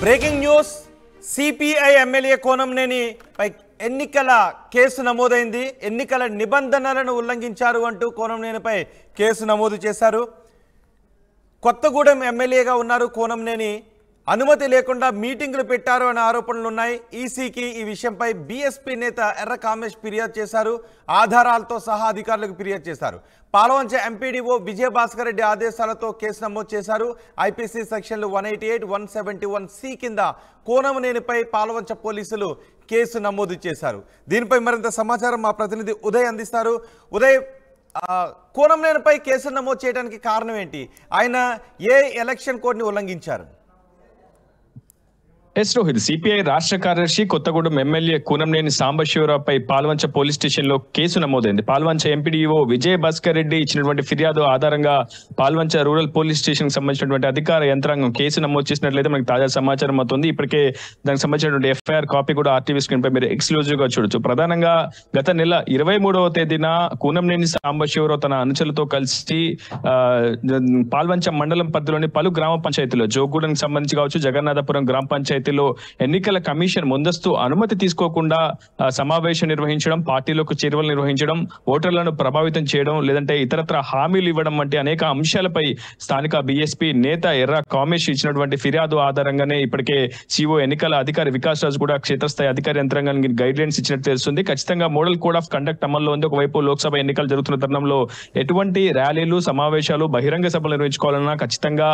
Breaking news CPI MLA Konamneni పై ఎన్నికల కేసు నమోదైంది. ఎన్నికల నిబంధనలను ఉల్లంఘించారు అంటూ కోనంనేనిపై కేసు నమోదు చేశారు. కొత్తగూడెం ఎమ్మెల్యేగా ఉన్నారు కోనంనేని. అనుమతి లేకుండా మీటింగులు పెట్టారు అనే ఆరోపణలు ఉన్నాయి. ఈసీకి ఈ విషయంపై బీఎస్పీ నేత ఎర్ర కామేష్ ఫిర్యాదు చేశారు. ఆధారాలతో సహా అధికారులకు ఫిర్యాదు చేశారు. పాలవంచ ఎంపీడీఓ విజయభాస్కర్ రెడ్డి ఆదేశాలతో కేసు నమోదు చేశారు. ఐపీసీ సెక్షన్లు 188, 171C కింద కోనంనేనిపై పాలవంచ పోలీసులు కేసు నమోదు చేశారు. దీనిపై మరింత సమాచారం మా ప్రతినిధి ఉదయ్ అందిస్తారు. ఉదయ్, కోనంనేనిపై కేసు నమోదు చేయడానికి కారణం ఏంటి? ఆయన ఏ ఎలక్షన్ కోడ్ని ఉల్లంఘించారు? ఎస్ రోహిత్, సిపిఐ రాష్ట్ర కార్యదర్శి కొత్తగూడెం ఎమ్మెల్యే కూనంనేని సాంబశివరావుపై పాల్వంచ పోలీస్ స్టేషన్ లో కేసు నమోదైంది. పాల్వంచ ఎంపీడీఓ విజయభాస్కర్ రెడ్డి ఇచ్చినటువంటి ఫిర్యాదు ఆధారంగా పాల్వంచ రూరల్ పోలీస్ స్టేషన్ కి సంబంధించినటువంటి అధికార యంత్రాంగం కేసు నమోదు చేసినట్లయితే మనకి తాజా సమాచారం అవుతుంది. ఇప్పటికే దానికి సంబంధించినటువంటి ఎఫ్ఐఆర్ కాపీ కూడా ఆర్టీవీ స్క్రీన్ పై మీరు ఎక్స్క్లూజివ్ గా చూడొచ్చు. ప్రధానంగా గత నెల 23వ తేదీన కూనంనేని సాంబశివరావు తన అనుచరులతో కలిసి పాల్వంచ మండలం పరిధిలోని పలు గ్రామ పంచాయతీలో జోగూడానికి సంబంధించి కావచ్చు, జగన్నాథపురం గ్రామ పంచాయతీ ఎన్నికల కమిషన్ ముందస్తు అనుమతి తీసుకోకుండా సమావేశం నిర్వహించడం, పార్టీలకు చేరువలు నిర్వహించడం, ఓటర్లను ప్రభావితం చేయడం, లేదంటే ఇతరత్ర హామీలు ఇవ్వడం వంటి అనేక అంశాలపై స్థానిక బీఎస్పీ నేత ఎర్ర కామేష్ ఇచ్చినటువంటి ఫిర్యాదు ఆధారంగానే ఇప్పటికే సిఓ ఎన్నికల అధికారి వికాస్ రాజు కూడా క్షేత్రస్థాయి అధికారి యంత్రాంగానికి గైడ్ లైన్స్ ఇచ్చినట్టు తెలుస్తుంది. ఖచ్చితంగా మోడల్ కోడ్ ఆఫ్ కండక్ట్ అమల్లో ఉంది. ఒకవైపు లోక్సభ ఎన్నికలు జరుగుతున్న తరుణంలో ఎటువంటి ర్యాలీలు, సమావేశాలు, బహిరంగ సభలు నిర్వహించుకోవాలన్నా ఖచ్చితంగా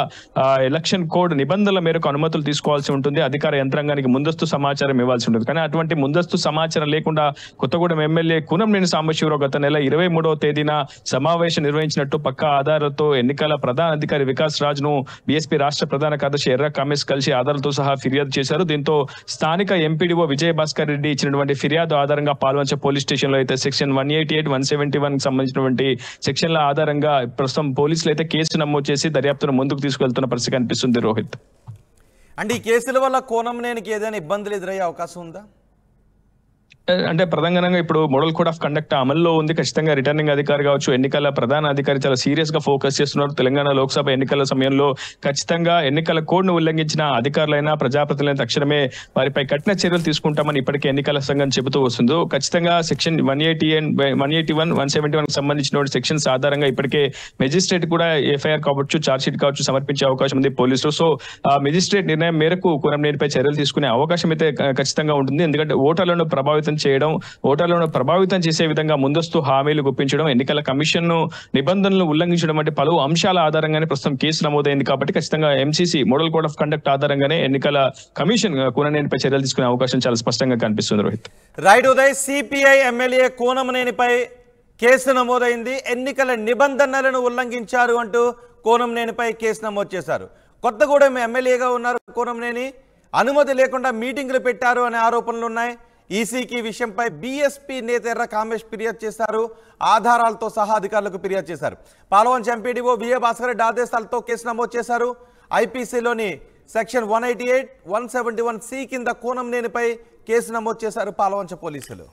ఎలక్షన్ కోడ్ నిబంధనల మేరకు అనుమతులు తీసుకోవాల్సి ఉంటుంది. అధికార యంత్రాంగానికి ముందస్తు సమాచారం ఇవ్వాల్సి ఉంటుంది. కానీ అటువంటి ముందస్తు సమాచారం లేకుండా కొత్తగూడెం ఎమ్మెల్యే కూనంనేని సాంబశివరావు గత నెల 23వ తేదీన సమావేశం నిర్వహించినట్టు పక్కా ఆధారాలతో ఎన్నికల ప్రధాన అధికారి వికాస్ రాజ్ను బీఎస్పీ రాష్ట్ర ప్రధాన కార్యదర్శి ఎర్ర కామేష్ కలిసి ఆధారాలతో సహా ఫిర్యాదు చేశారు. దీంతో స్థానిక ఎంపీడీఓ విజయభాస్కర్ రెడ్డి ఇచ్చినటువంటి ఫిర్యాదు ఆధారంగా పాల్వంచ పోలీస్ స్టేషన్ లో అయితే సెక్షన్ 188, 171 సంబంధించినటువంటి సెక్షన్ల ఆధారంగా ప్రస్తుతం పోలీసులు అయితే కేసు నమోదు చేసి దర్యాప్తును ముందుకు తీసుకెళ్తున్న పరిస్థితి కనిపిస్తుంది. రోహిత్, అంటే ఈ కేసుల వల్ల కోనంనేనికి ఏదైనా ఇబ్బందులు ఎదురయ్యే అవకాశం ఉందా? అంటే ప్రధానంగా ఇప్పుడు మోడల్ కోడ్ ఆఫ్ కండక్ట్ అమల్లో ఉంది. ఖచ్చితంగా రిటర్నింగ్ అధికారి కావచ్చు, ఎన్నికల ప్రధాన అధికారి చాలా సీరియస్ గా ఫోకస్ చేస్తున్నారు. తెలంగాణ లోక్సభ ఎన్నికల సమయంలో ఖచ్చితంగా ఎన్నికల కోడ్ ను ఉల్లంఘించిన అధికారులైనా, ప్రజాప్రతినిధులైన తక్షణమే వారిపై కఠిన చర్యలు తీసుకుంటామని ఇప్పటికే ఎన్నికల సంఘం చెబుతూ వస్తుంది. ఖచ్చితంగా సెక్షన్ 181, 171 సంబంధించిన సెక్షన్స్ ఆధారంగా ఇప్పటికే మెజిస్ట్రేట్ కూడా ఎఫ్ఐఆర్ కావచ్చు, ఛార్జ్ షీట్ కావచ్చు సమర్పించే అవకాశం ఉంది పోలీసులు. సో ఆ మెజిస్ట్రేట్ నిర్ణయం మేరకు కూనంనేనిపై చర్యలు తీసుకునే అవకాశం అయితే ఖచ్చితంగా ఉంటుంది. ఎందుకంటే ఓటర్లను ప్రభావితం చేయడం, ఓటర్లను ప్రభావితం చేసే విధంగా ముందస్తు హామీలు గుప్పించడం, ఎన్నికల కమిషన్ నిబంధనలు ఉల్లంఘించడం వంటి పలు అంశాల ఆధారంగానే ప్రస్తుతం కేసు నమోదైంది. కాబట్టి ఖచ్చితంగా MCC model code of conduct ఆధారంగానే ఎన్నికల కమిషన్ కూనంనేనిపై చర్యలు తీసుకునే అవకాశం చాలా స్పష్టంగా కనిపిస్తుంది. Rohit, right Uday, CPI MLA కోనంనేనిపై కేసు నమోదైంది. ఎన్నికల నిబంధనలను ఉల్లంఘించారు అంటూ కోనంనేనిపై కేసు నమోదు చేశారు. కొత్తగూడెం ఎమ్మెల్యేగా ఉన్నారు కోనంనేని. అనుమతి లేకుండా మీటింగులు పెట్టారు అనే ఆరోపణలు ఉన్నాయి. ఈసీకి విషయంపై బీఎస్పీ నేత ఎర్ర కామేష్ ఫిర్యాదు చేశారు. ఆధారాలతో సహా అధికారులకు ఫిర్యాదు చేశారు. పాలవంచ ఎంపీడీఓ విజయభాస్కర్ రెడ్డి ఆదేశాలతో కేసు నమోదు చేశారు. ఐపీసీలోని సెక్షన్ 188, 171C కింద కోనంనేనిపై కేసు నమోదు చేశారు పాలవంచ పోలీసులు.